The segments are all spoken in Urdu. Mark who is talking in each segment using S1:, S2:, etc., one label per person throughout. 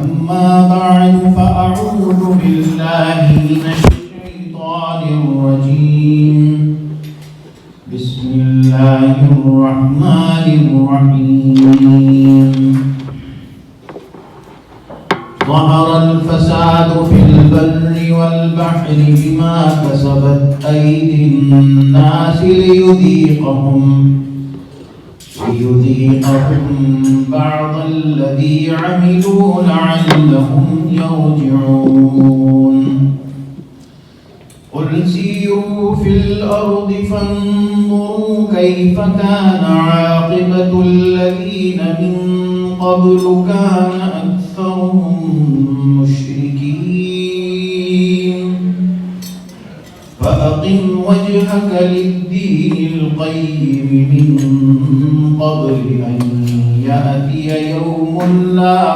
S1: أما بعد فأعوذ بالله من الشيطان الرجيم بسم الله الرحمن الرحيم ظهر الفساد في البر والبحر بما كسبت أيدي الناس ليذيقهم بعض الذي عملوا لعلهم يرجعون قل سيروا في الأرض فانظروا كيف كان عاقبة الذين من قبل كان أكثرهم مشركين فأقم وجهك للدين القيم من قبل أن يأتي يوم لا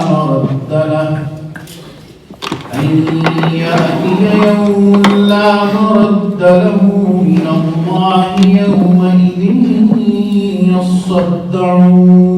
S1: مرد له من الله يومئذ يصدعون